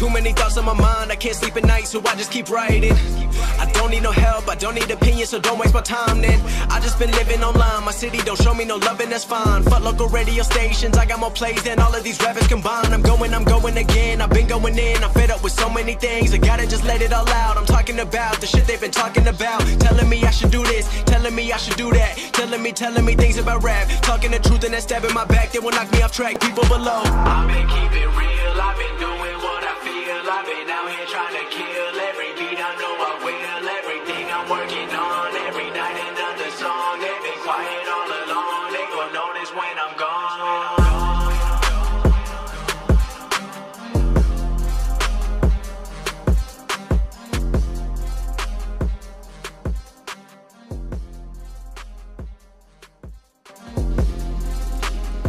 Too many thoughts on my mind, I can't sleep at night, so I just keep writing. I don't need no help, I don't need opinions, so don't waste my time then. I just been living online, my city don't show me no love and that's fine. Fuck local radio stations, I got more plays than all of these rappers combined. I'm going again, I've been going in, I'm fed up with so many things. I gotta just let it all out, I'm talking about the shit they've been talking about. Telling me I should do this, telling me I should do that. Telling me things about rap. Talking the truth and that stab in my back, that will knock me off track, people below. I've been keeping real, I've been doing what I feel. I've been out here trying to kill every beat, I know I will. Everything I'm working on, every night another song. They've been quiet all along, they gon' notice when I'm gone.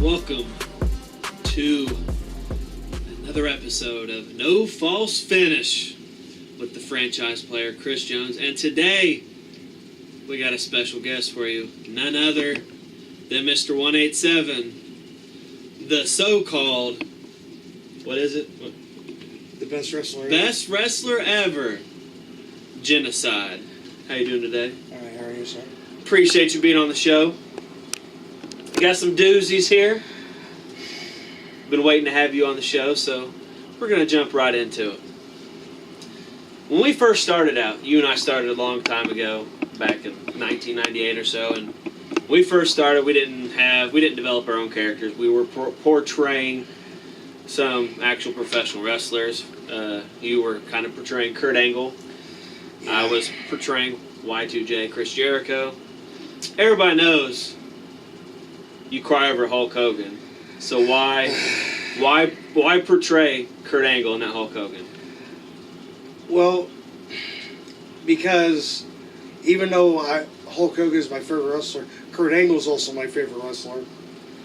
Welcome to another episode of No False Finish with the franchise player Chris Jones, and today we got a special guest for you, none other than Mr. 187, the so-called, what is it? The best wrestler Best wrestler ever, Genocide. How you doing today? Alright, how are you, sir? Appreciate you being on the show. Got some doozies here. Been waiting to have you on the show, so we're going to jump right into it. When we first started out, you and I started a long time ago, back in 1998 or so, and when we first started, we didn't develop our own characters. We were portraying some actual professional wrestlers. You were kind of portraying Kurt Angle. I was portraying Y2J, Chris Jericho. Everybody knows you cry over Hulk Hogan, so why portray Kurt Angle in that Hulk Hogan? Well, because even though Hulk Hogan is my favorite wrestler, Kurt Angle is also my favorite wrestler,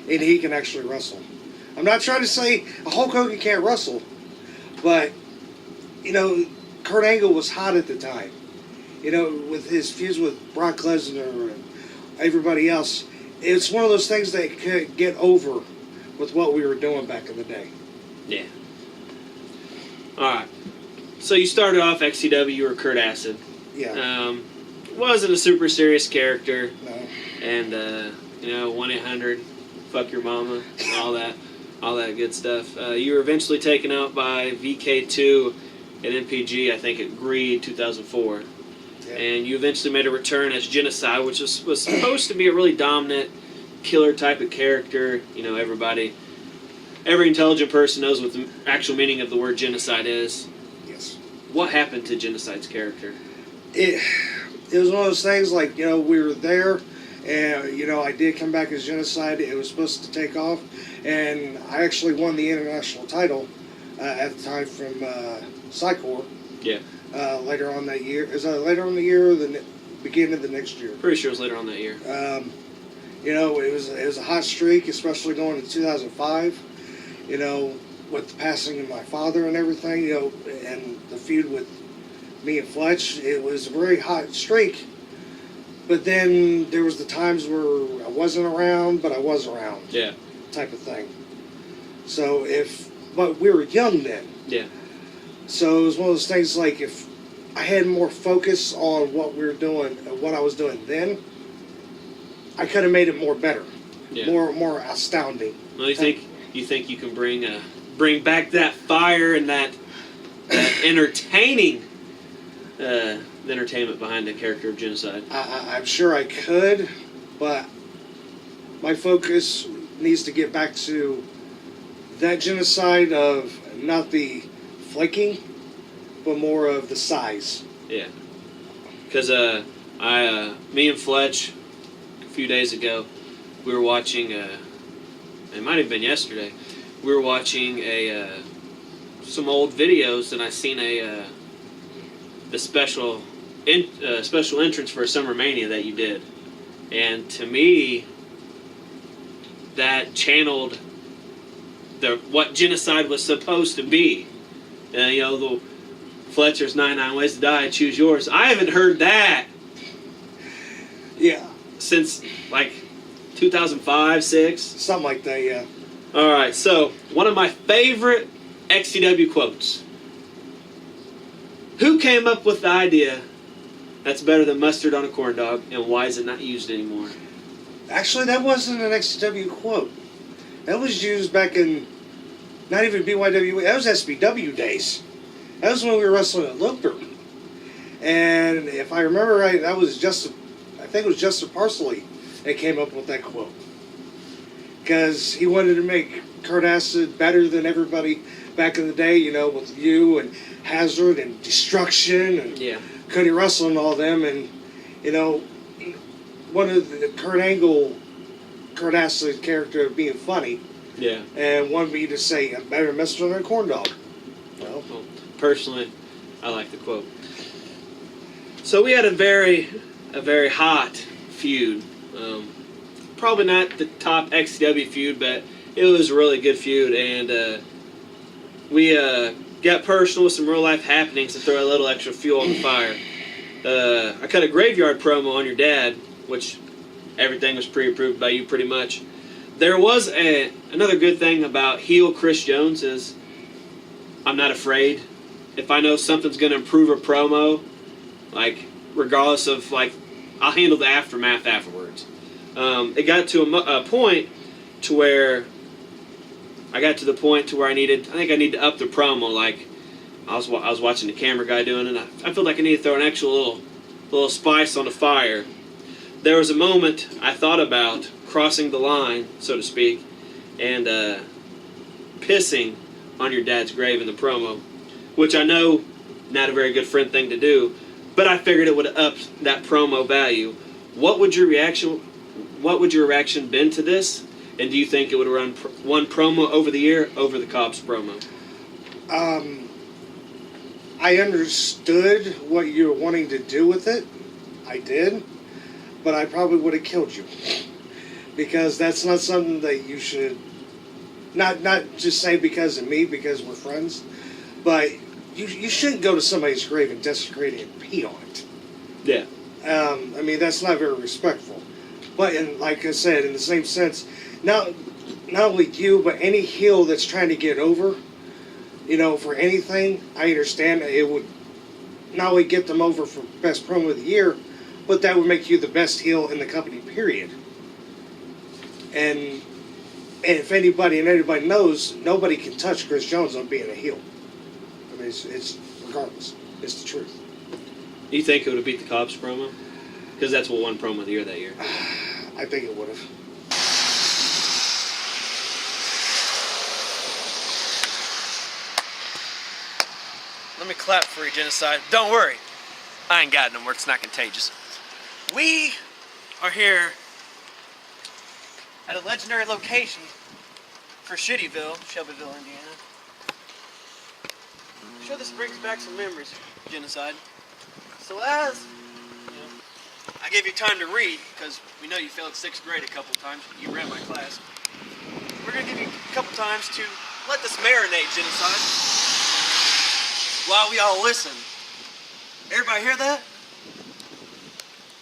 and he can actually wrestle. I'm not trying to say Hulk Hogan can't wrestle, but you know, Kurt Angle was hot at the time. You know, with his feuds with Brock Lesnar and everybody else. It's one of those things that could get over with what we were doing back in the day. Yeah. Alright. So you started off XCW, you were Kurt Acid. Yeah. Wasn't a super serious character. No. And, 1-800, fuck your mama, and all that good stuff. You were eventually taken out by VK2 at MPG, I think at Greed 2004. And you eventually made a return as Genocide, which was supposed to be a really dominant killer type of character. You know, every intelligent person knows what the actual meaning of the word genocide is. Yes. What happened to Genocide's character? It was one of those things like, you know, we were there, and, you know, I did come back as Genocide. It was supposed to take off, and I actually won the international title at the time from Psycor. Yeah. Later on that year. Is that later on the year or the beginning of the next year? Pretty sure it was later on that year. You know, it was a hot streak, especially going into 2005. You know, with the passing of my father and everything, you know, and the feud with me and Fletch, it was a very hot streak. But then there was the times where I wasn't around, but I was around. Yeah. Type of thing. So but we were young then. Yeah. So it was one of those things like if I had more focus on what we were doing, what I was doing then, I could have made it more better, more astounding. Well, you think you can bring back that fire and that entertaining the entertainment behind the character of Genocide? I'm sure I could, but my focus needs to get back to that Genocide of not the flaking, but more of the size. Yeah. Because me and Fletch, a few days ago, we were watching, it might have been yesterday, we were watching some old videos, and I seen the special entrance for Summer Mania that you did. And to me, that channeled what Genocide was supposed to be. The Fletcher's 99 Ways to Die, Choose Yours. I haven't heard that. Yeah. Since, 2005, 6? Something like that, yeah. Alright, so, one of my favorite XCW quotes. Who came up with the idea that's better than mustard on a corn dog, and why is it not used anymore? Actually, that wasn't an XW quote. That was used back in, not even BYW, that was SBW days. That was when we were wrestling at Loper. And if I remember right, that was I think it was Justin Parsley that came up with that quote. Because he wanted to make Kurt Acid better than everybody back in the day, you know, with you and Hazard and Destruction and Cody Russell and all them. And, you know, one of the Kurt Acid character being funny. Yeah. And wanted me to say, I'm better than Mr. than a corn dog. Well, personally, I like the quote. So we had a very hot feud. Probably not the top XCW feud, but it was a really good feud, and we got personal with some real life happenings to throw a little extra fuel on the fire. I cut a graveyard promo on your dad, which everything was pre-approved by you pretty much. There was another good thing about heel Chris Jones is I'm not afraid. If I know something's going to improve a promo, like regardless of like, I'll handle the aftermath afterwards. It got to a point to where I think I need to up the promo. Like I was watching the camera guy doing it, and I felt like I need to throw an extra little spice on the fire. There was a moment I thought about crossing the line, so to speak, and pissing on your dad's grave in the promo, which I know not a very good friend thing to do, but I figured it would have upped that promo value. What would your reaction been to this? And do you think it would have run one promo over the year over the Cobb's promo? I understood what you were wanting to do with it. I did. But I probably would have killed you. Because that's not something that you should... Not just say because of me, because we're friends. But you shouldn't go to somebody's grave and desecrate it and pee on it. Yeah. I mean, that's not very respectful. But like I said, in the same sense, not only you, but any heel that's trying to get over, you know, for anything, I understand that it would not only get them over for best promo of the year, but that would make you the best heel in the company, period. And if anybody knows, nobody can touch Chris Jones on being a heel. I mean, it's regardless. It's the truth. Do you think it would have beat the Cobb's promo? Because that's what won promo of the year that year. I think it would have. Let me clap for you, Genocide. Don't worry. I ain't got it no more. It's not contagious. We are here at a legendary location for Shittyville, Shelbyville, Indiana. I'm sure this brings back some memories, Genocide. So as I gave you time to read, because we know you failed 6th grade a couple times. You ran my class. We're going to give you a couple times to let this marinate, Genocide, while we all listen. Everybody hear that?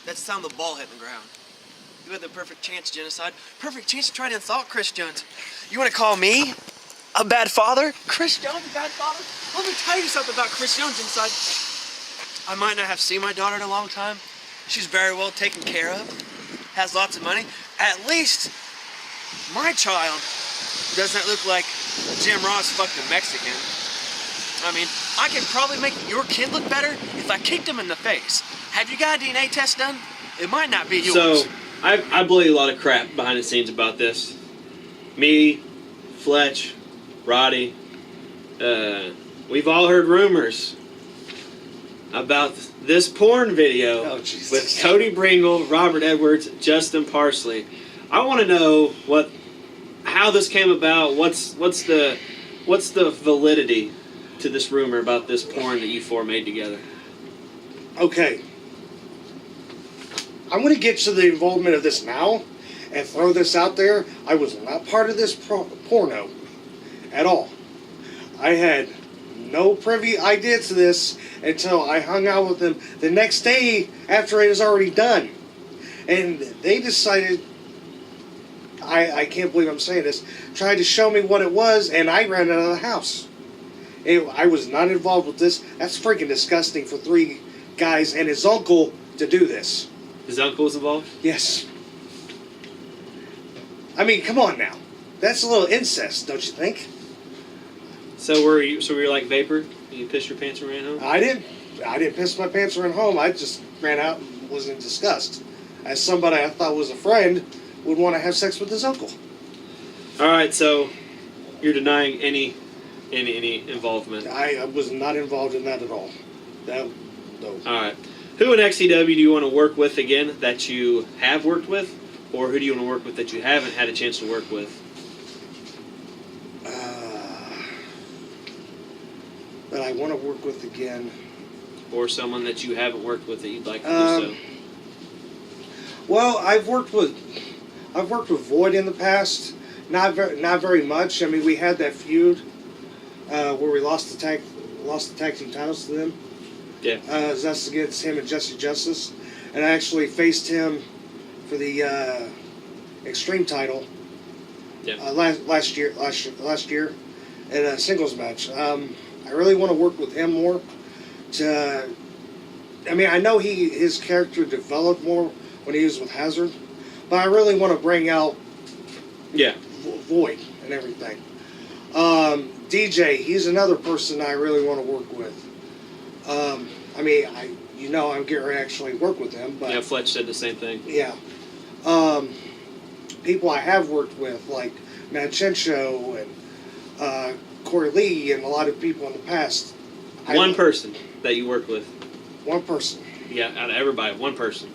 That's the sound of the ball hitting the ground. You had the perfect chance, Genocide. Perfect chance to try to insult Chris Jones. You want to call me a bad father? Chris Jones, a bad father? Let me tell you something about Chris Jones, Genocide. I might not have seen my daughter in a long time. She's very well taken care of. Has lots of money. At least my child doesn't look like Jim Ross fucked a Mexican. I mean, I could probably make your kid look better if I kicked him in the face. Have you got a DNA test done? It might not be yours. So, I believe a lot of crap behind the scenes about this. Me, Fletch, Roddy, we've all heard rumors about this porn video with Cody Bringle, Robert Edwards, Justin Parsley. I want to know how this came about. What's the validity to this rumor about this porn that you four made together? Okay. I'm going to get to the involvement of this now and throw this out there. I was not part of this porno at all. I had no privy idea to this until I hung out with them the next day after it was already done. And they decided, I can't believe I'm saying this, tried to show me what it was, and I ran out of the house. I was not involved with this. That's freaking disgusting for 3 guys and his uncle to do this. His uncle was involved? Yes. I mean, come on now. That's a little incest, don't you think? So were you like Vapor? You pissed your pants and ran home? I didn't piss my pants or ran home. I just ran out and was in disgust. As somebody I thought was a friend would want to have sex with his uncle. All right, so you're denying any involvement. I was not involved in that at all. No. All right. Who in XCW do you want to work with again that you have worked with, or who do you want to work with that you haven't had a chance to work with? That I want to work with again. Or someone that you haven't worked with that you'd like to do so. Well, I've worked with Void in the past. Not very much. I mean, we had that feud where we lost the tag team titles to them. Yeah. That's against him and Jesse Justice, and I actually faced him for the Extreme title. Yeah. Last year in a singles match. I really want to work with him more. I mean, I know his character developed more when he was with Hazard, but I really want to bring out Void and everything. DJ, he's another person I really want to work with. I mean, I'm getting ready to actually work with him, but Fletch said the same thing. Yeah. People I have worked with, like Manchencho and Corey Lee, and a lot of people in the past. One person that you worked with. One person. Yeah, out of everybody, one person.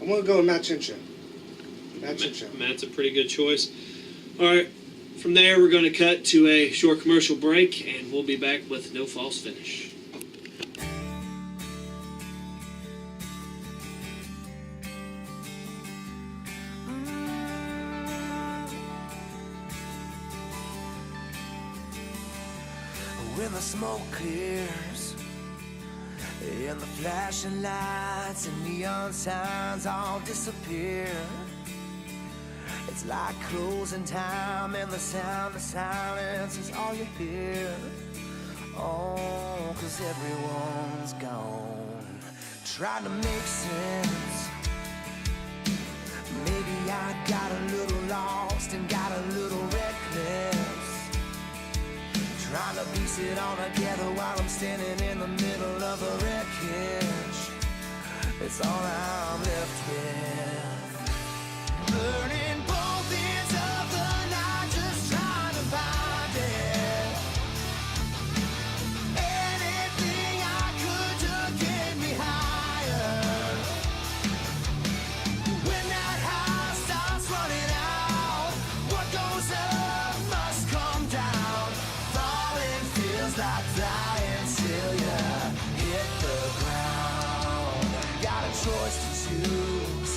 I'm going to go with Manchencho. Matt's a pretty good choice. All right, from there we're going to cut to a short commercial break, and we'll be back with No False Finish. When the smoke clears and the flashing lights and neon signs all disappear, it's like closing time and the sound of silence is all you hear. Oh, 'cause everyone's gone, trying to make sense. Maybe I got a little lost and got a little reckless, trying to piece it all together while I'm standing in the middle of a wreckage. It's all I'm left with, burning both ends of the night, just trying to find it. Anything I could to get me higher. When that high starts running out, what goes up must come down. Falling feels like flying till you hit the ground. Got a choice to choose.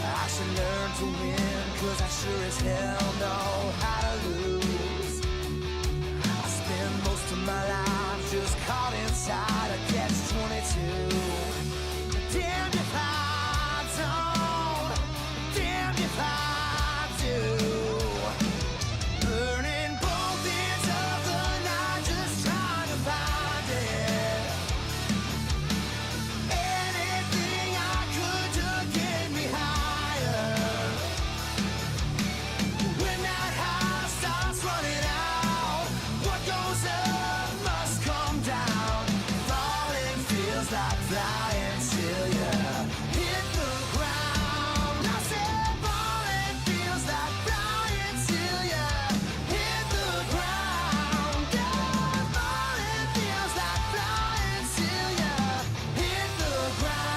I should learn to win, 'cause I sure as hell know how to lose. I spend most of my life just caught inside a catch-22. Damned if I don't, damned if I do. Burning both ends of the night, just trying to find it. Anything I could to get me higher. When that high starts running out, what goes up must come down. Falling feels like flying till you hit the ground. I said falling feels like flying till you hit the ground. Yeah, falling feels like flying till you hit the ground.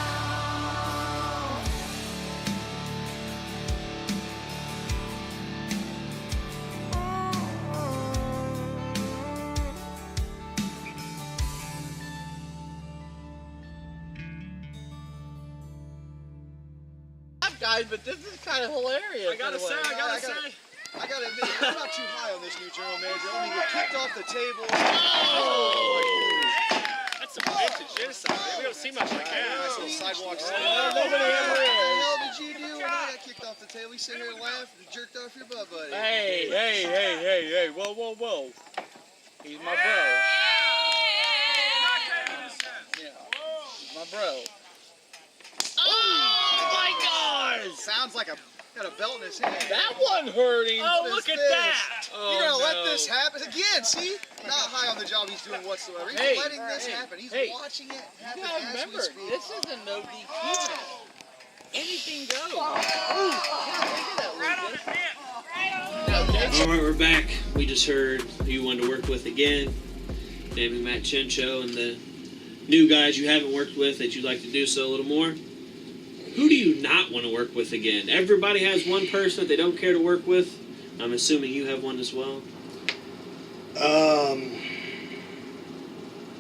Guys, but this is kind of hilarious. I gotta say, I gotta admit, I'm not too high on this new general manager. Let me get kicked off the table. That's some vintage Genocide. We don't see much like that. Nice little sidewalk. Oh, What the hell did you do when I got kicked off the table. You sit here and laugh. You jerked off your butt, buddy. Hey. Whoa. He's my bro. Yeah. He's my bro. Oh my God! Sounds like got a belt in his hand. That one hurt him. Oh, look at that. You're going to let this happen? Again, see? Not high on the job he's doing whatsoever. He's letting this happen. He's watching it happen as we speak. This isn't no DQ match. Anything goes. All right, we're back. We just heard who you wanted to work with again, naming Matt Chencho, and the new guys you haven't worked with that you'd like to do so a little more. Who do you not want to work with again? Everybody has one person that they don't care to work with. I'm assuming you have one as well.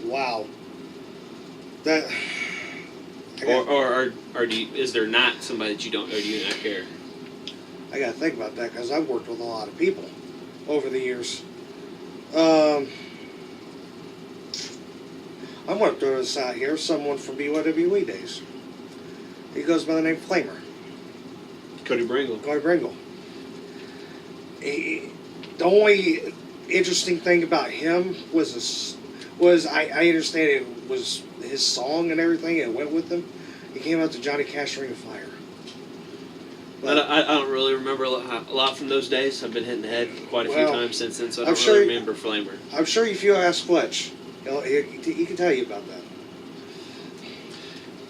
Wow. That. Or do you, is there not somebody that you don't, or do you not care? I got to think about that because I've worked with a lot of people over the years. I'm going to throw this out here. Someone from BYWE days. He goes by the name Flamer. Cody Bringle. Cody Bringle. The only interesting thing about him was I understand it was his song and everything. It went with him. He came out to Johnny Cash Ring of Fire. But I don't really remember a lot from those days. I've been hitting the head quite a few times since then, so I don't sure really remember Flamer. I'm sure if you ask Fletch, he can tell you about that.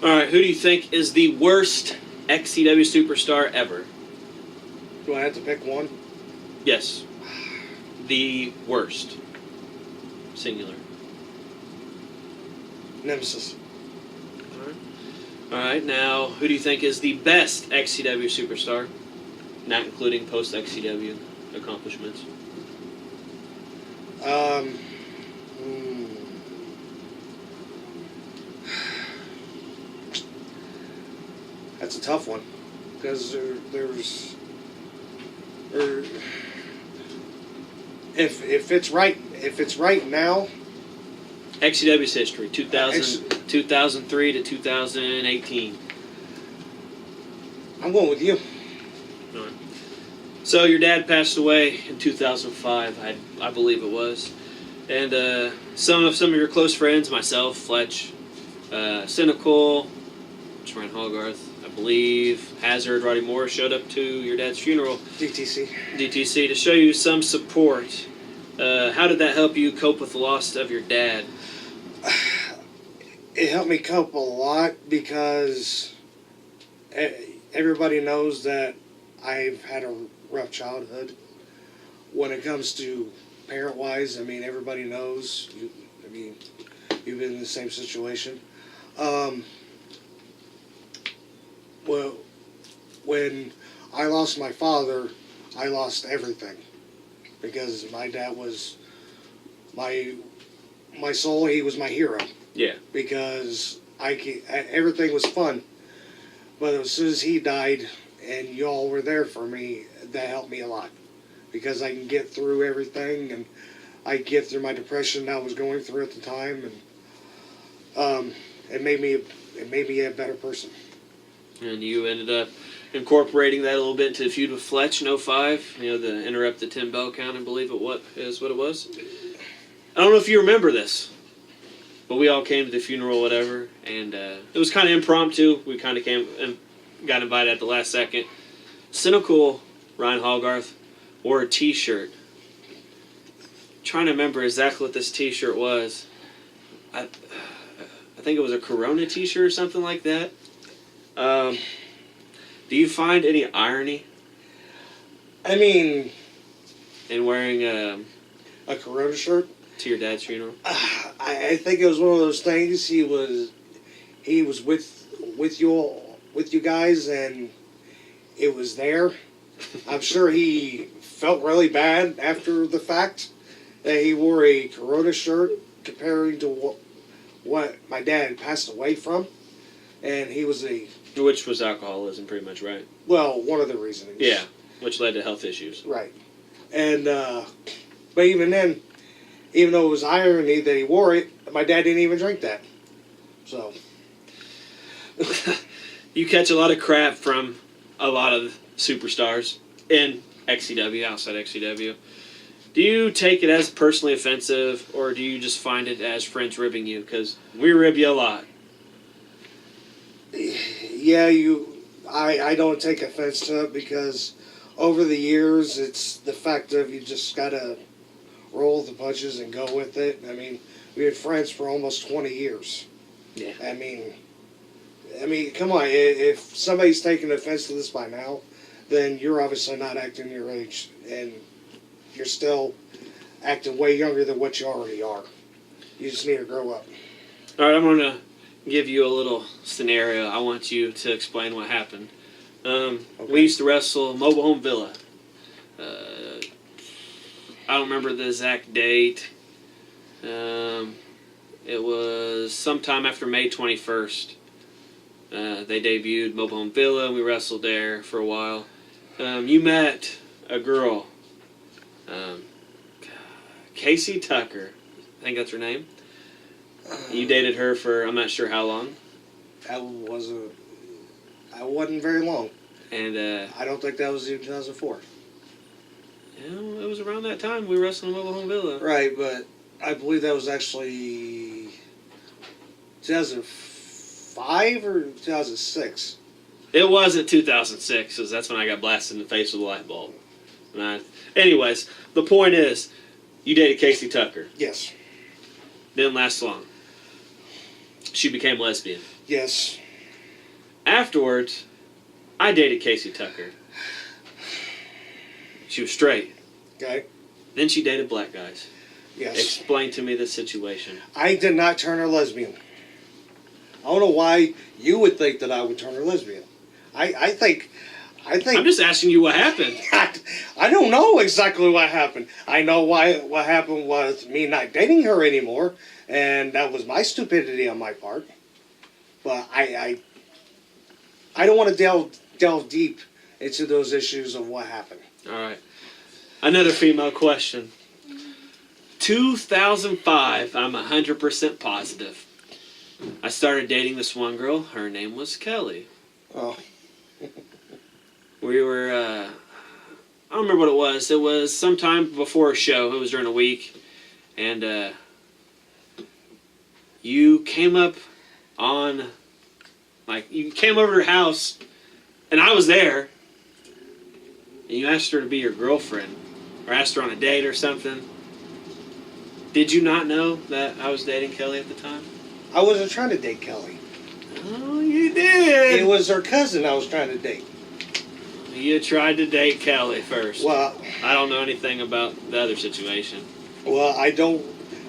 All right, who do you think is the worst XCW superstar ever? Do I have to pick one? Yes. The worst. Singular. Nemesis. All right, now, who do you think is the best XCW superstar? Not including post-XCW accomplishments. That's a tough one because there's if it's right now. XCW's history, 2003 to 2018. I'm going with you. All right. So your dad passed away in 2005, I believe it was, and some of your close friends, myself, Fletch, Cynical, Ryan Hogarth, I believe, Hazard, Roddy Moore showed up to your dad's funeral. DTC to show you some support. How did that help you cope with the loss of your dad? It helped me cope a lot because everybody knows that I've had a rough childhood. When it comes to parent-wise, I mean, everybody knows. You've been in the same situation. Well, when I lost my father, I lost everything because my dad was my soul. He was my hero. Yeah. Because everything was fun, but as soon as he died, and y'all were there for me, that helped me a lot because I can get through everything, and I get through my depression I was going through at the time, and it made me a better person. And you ended up incorporating that a little bit into the feud with Fletch in 05. The interrupt the 10 bell count, I believe it was. I don't know if you remember this, but we all came to the funeral, whatever, and it was kind of impromptu. We kind of came and got invited at the last second. Cynical Ryan Hogarth wore a T-shirt. Trying to remember exactly what this T-shirt was. I think it was a Corona T-shirt or something like that. Do you find any irony? I mean, in wearing a Corona shirt to your dad's funeral? I think it was one of those things. He was with you guys, and it was there. I'm sure he felt really bad after the fact that he wore a Corona shirt, comparing to what my dad had passed away from, and he was which was alcoholism, pretty much, right? Well, one of the reasons. Yeah, which led to health issues. Right, and but even then, even though it was irony that he wore it, my dad didn't even drink that. So you catch a lot of crap from a lot of superstars in XCW, outside XCW. Do you take it as personally offensive, or do you just find it as friends ribbing you? Because we rib you a lot. Yeah, I don't take offense to it because over the years, it's the fact of you just gotta roll the punches and go with it. I mean, we had friends for almost 20 years. Yeah. I mean, come on. If somebody's taking offense to this by now, then you're obviously not acting your age, and you're still acting way younger than what you already are. You just need to grow up. All right, I'm going to give you a little scenario. I want you to explain what happened. Okay. We used to wrestle Mobile Home Villa. I don't remember the exact date. It was sometime after May 21st. They debuted Mobile Home Villa, and we wrestled there for a while. You met a girl, Casey Tucker. I think that's her name. You dated her for I'm not sure how long. That wasn't very long. And I don't think that was in 2004. it was around that time we wrestled in Mobile Home Villa. Right, but I believe that was actually 2005 or 2006. It wasn't 2006, because that's when I got blasted in the face with a light bulb. Anyways, the point is, you dated Casey Tucker. Yes. Didn't last long. She became lesbian. Yes. Afterwards, I dated Casey Tucker. She was straight. Okay. Then she dated black guys. Yes. Explain to me the situation. I did not turn her lesbian. I don't know why you would think that I would turn her lesbian. I think. I'm just asking you what happened. I don't know exactly what happened. I know what happened was me not dating her anymore, and that was my stupidity on my part. But I don't want to delve deep into those issues of what happened. All right. Another female question. 2005, I'm 100% positive. I started dating this one girl. Her name was Kelly. Oh. We were, I don't remember what it was. It was sometime before a show. It was during a week. And you came up on, you came over to her house, and I was there, and you asked her to be your girlfriend, or asked her on a date or something. Did you not know that I was dating Kelly at the time? I wasn't trying to date Kelly. Oh, you did. It was her cousin I was trying to date. You tried to date Kelly first. Well, I don't know anything about the other situation. Well, I don't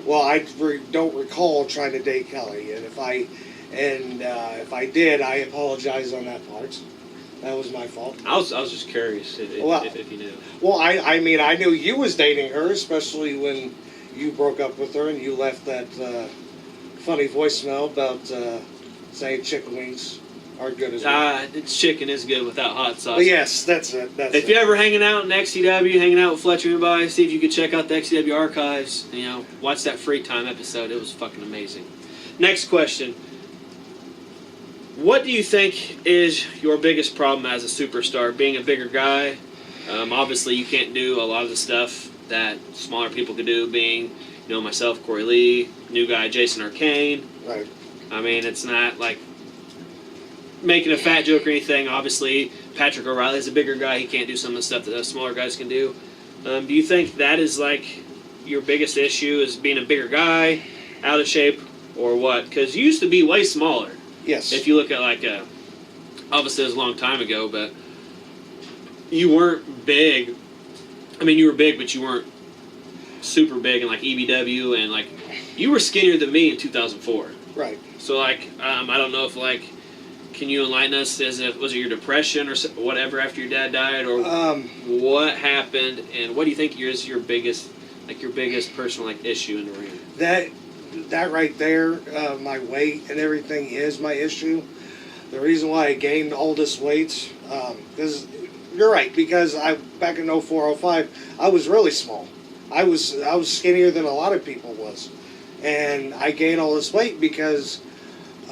recall trying to date Kelly, and if I did, I apologize on that part. That was my fault. I was just curious if you knew. Well, I mean, I knew you was dating her, especially when you broke up with her and you left that funny voicemail about saying chicken wings are good as well. Chicken is good without hot sauce. But yes, that's it. If you're ever hanging out in XCW, hanging out with Fletcher nearby, see if you could check out the XCW archives. Watch that free time episode. It was fucking amazing. Next question. What do you think is your biggest problem as a superstar? Being a bigger guy, obviously you can't do a lot of the stuff that smaller people could do. Being, myself, Corey Lee, new guy Jason Arcane. Right. I mean, it's not like making a fat joke or anything. Obviously, Patrick O'Reilly's a bigger guy. He can't do some of the stuff that those smaller guys can do. Do you think that is like your biggest issue, is being a bigger guy, out of shape, or what? Because you used to be way smaller. Yes. If you look at obviously it was a long time ago, but you weren't big. I mean, you were big, but you weren't super big in EBW, and you were skinnier than me in 2004. Right. So I don't know if can you enlighten us? Was it your depression or whatever after your dad died, or what happened, and what do you think is your biggest personal issue in the ring? That right there, my weight and everything is my issue. The reason why I gained all this weight, because you're right, because back in 04, 05, I was really small. I was skinnier than a lot of people was, and I gained all this weight because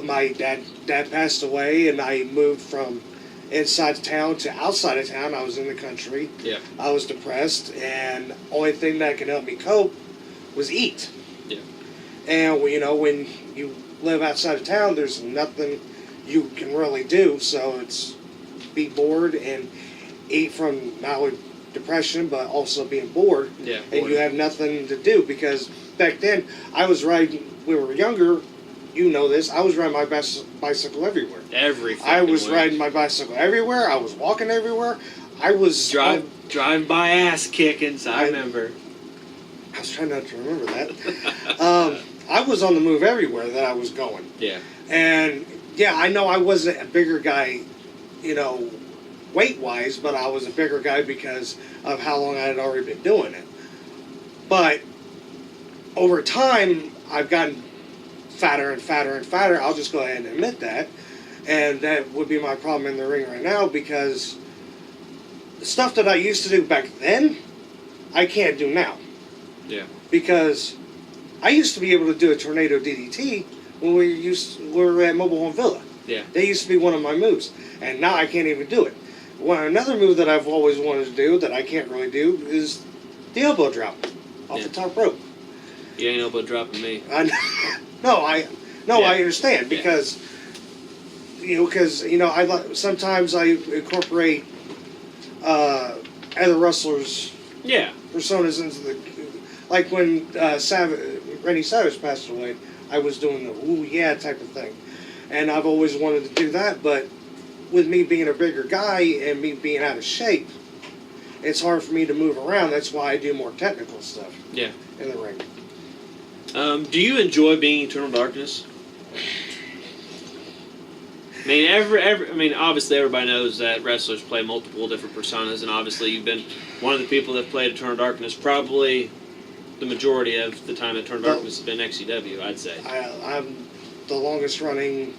my dad passed away, and I moved from inside of town to outside of town. I was in the country. Yeah. I was depressed, and only thing that could help me cope was eat. Yeah. And when you live outside of town, there's nothing you can really do. So it's be bored and eat from not only depression but also being bored. Yeah. And you have nothing to do, because back then I was riding. When we were younger, you know this. I was riding my bicycle everywhere. I was riding my bicycle everywhere. I was walking everywhere. I was drive by ass kickings. I remember. I was trying not to remember that. I was on the move everywhere that I was going. Yeah. And yeah, I know I wasn't a bigger guy, weight wise, but I was a bigger guy because of how long I had already been doing it. But over time, I've gotten fatter and fatter and fatter. I'll just go ahead and admit that. And that would be my problem in the ring right now, because the stuff that I used to do back then, I can't do now. Yeah. Because I used to be able to do a tornado DDT when we were at Mobile Home Villa. Yeah. That used to be one of my moves. And now I can't even do it. Another move that I've always wanted to do that I can't really do is the elbow drop off the top rope. You ain't elbow dropping me. I understand, because sometimes I incorporate other wrestlers' personas into the, like when Randy Savage passed away, I was doing the ooh yeah type of thing, and I've always wanted to do that, but with me being a bigger guy and me being out of shape, it's hard for me to move around. That's why I do more technical stuff. Yeah. In the ring. Do you enjoy being Eternal Darkness? I mean, obviously everybody knows that wrestlers play multiple different personas, and obviously you've been one of the people that played Eternal Darkness probably the majority of the time that Eternal Darkness has been XCW, I'd say. I'm the longest running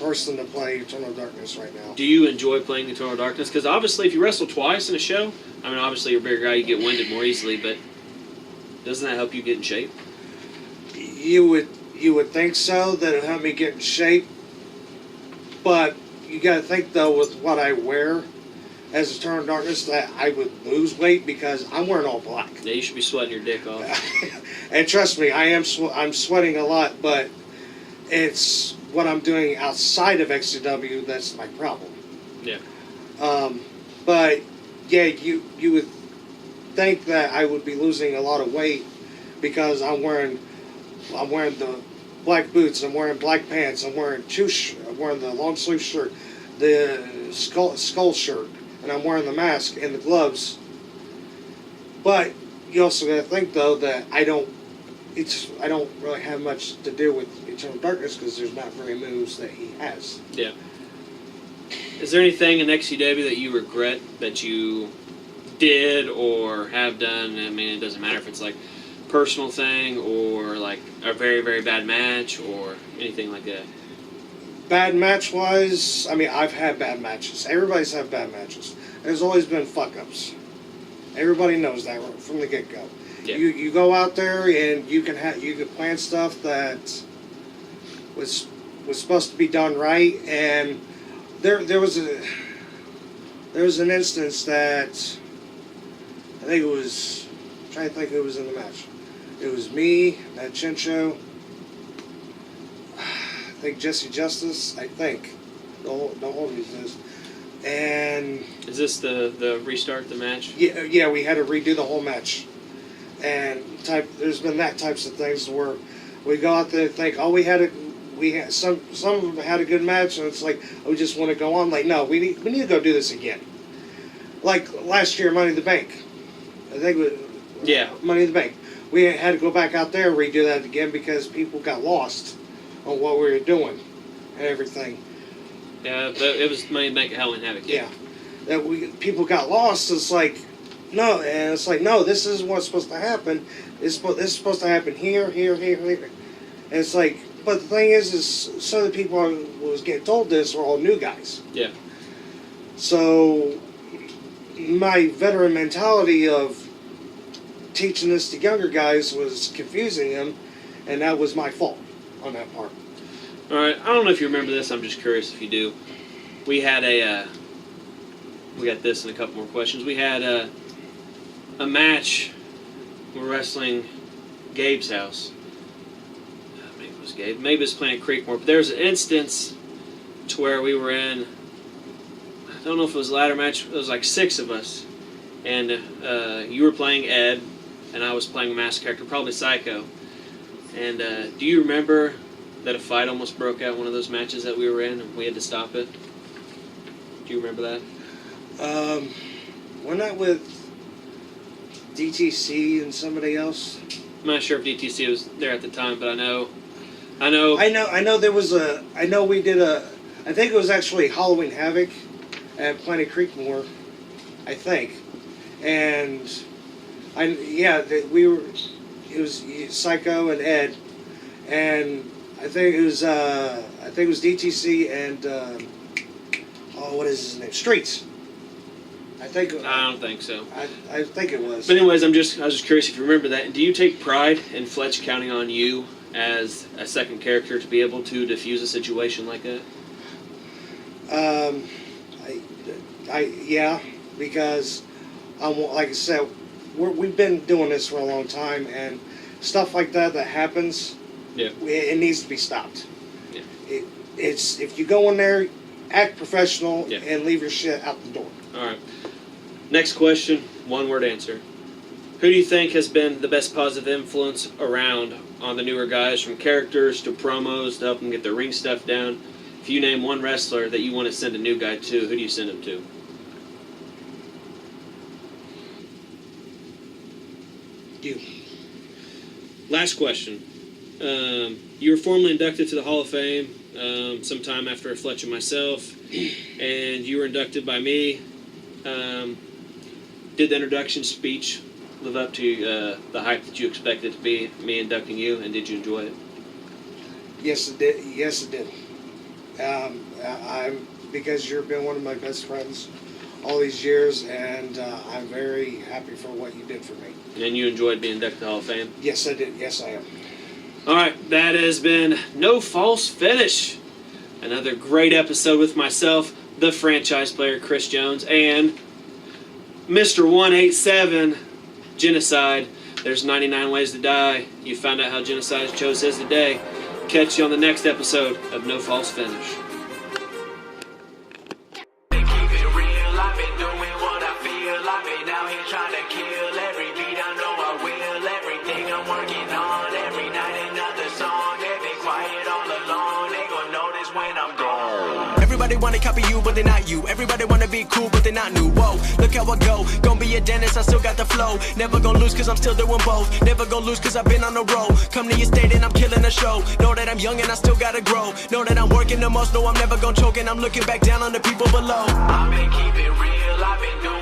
person to play Eternal Darkness right now. Do you enjoy playing Eternal Darkness? Because obviously if you wrestle twice in a show, I mean, obviously you're a bigger guy, you get winded more easily, but doesn't that help you get in shape? You would think so, that it'd help me get in shape, but you got to think though, with what I wear as Eternal Darkness, that I would lose weight because I'm wearing all black. Yeah, you should be sweating your dick off. And trust me, I'm sweating a lot, but it's what I'm doing outside of XCW that's my problem. Yeah. But yeah, you would think that I would be losing a lot of weight because I'm wearing the black boots, I'm wearing black pants, I'm wearing the long sleeve shirt, the skull shirt, and I'm wearing the mask and the gloves. But you also got to think though that I don't really have much to do with Eternal Darkness because there's not very moves that he has. Yeah. Is there anything in XCW that you regret that you did or have done? I mean, it doesn't matter if it's like personal thing or like a very, very bad match or anything like that. Bad match wise, I mean, I've had bad matches. Everybody's had bad matches. There's always been fuck ups. Everybody knows that right from the get go. Yeah. You go out there and you can plan stuff that was supposed to be done right, and there was an instance that I think it was, I'm trying to think who was in the match. It was me, that Chincho, I think Jesse Justice, I think. Don't hold me to this. And is this the restart the match? Yeah, we had to redo the whole match. And there's been that types of things where we go out there and think, oh, we had some of them had a good match, and it's like, oh, we just want to go on. Like, no, we need to go do this again. Like last year, Money in the Bank. I think Money in the Bank. We had to go back out there and redo that again because people got lost on what we were doing and everything. Yeah, it was Money in the Bank at Halloween Havoc. Yeah, people got lost. It's like, no, and it's like, no, this is what's supposed to happen. This is supposed to happen here. And it's like, but the thing is some of the people who was getting told this are all new guys. Yeah. So my veteran mentality of teaching this to younger guys was confusing them, and that was my fault on that part. All right, I don't know if you remember this. I'm just curious if you do. We had a we got this and a couple more questions. We had a match. We're wrestling Gabe's house. Maybe it was Gabe. Maybe it was playing at Creekmore. But there was an instance to where we were in, I don't know if it was a ladder match. It was like 6 of us. And you were playing Ed, and I was playing a masked character, probably Psycho. And do you remember that a fight almost broke out one of those matches that we were in, and we had to stop it? Do you remember that? Wasn't that with DTC and somebody else? I'm not sure if DTC was there at the time, but I know there was a. I know we did a. I think it was actually Halloween Havoc at Planet Creekmore, I think, and we were. It was Psycho and Ed, and I think it was DTC and what is his name? Streets. I don't think so. I think it was. But anyways, I was just curious if you remember that. And do you take pride in Fletch counting on you as a second character to be able to defuse a situation like that? Yeah, because like I said, we've been doing this for a long time, and stuff like that happens. Yeah. It needs to be stopped. Yeah. It's if you go in there, act professional, yeah, and leave your shit out the door. All right. Next question, one-word answer. Who do you think has been the best positive influence around on the newer guys, from characters to promos to help them get their ring stuff down? If you name one wrestler that you want to send a new guy to, who do you send him to? You. Last question. You were formally inducted to the Hall of Fame sometime after Fletch and myself, and you were inducted by me. Did the introduction speech live up to the hype that you expected to be, me inducting you, and did you enjoy it? Yes, it did. Yes, it did. Because you've been one of my best friends all these years, and I'm very happy for what you did for me. And you enjoyed being inducted to the Hall of Fame? Yes, I did. Yes, I am. All right, that has been No False Finish. Another great episode with myself, the franchise player Chris Jones, and Mr. 187, Genocide. There's 99 ways to die. You found out how Genocide chose his today. Catch you on the next episode of No False Finish. Everybody wanna copy you, but they're not you. Everybody wanna be cool, but they're not new. Whoa, look how I go. Gonna be a dentist, I still got the flow. Never gonna lose, cause I'm still doing both. Never gonna lose, cause I've been on the road. Come to your state and I'm killing the show. Know that I'm young and I still gotta grow. Know that I'm working the most, know I'm never gonna choke. And I'm looking back down on the people below. I've been keeping real, I've been doing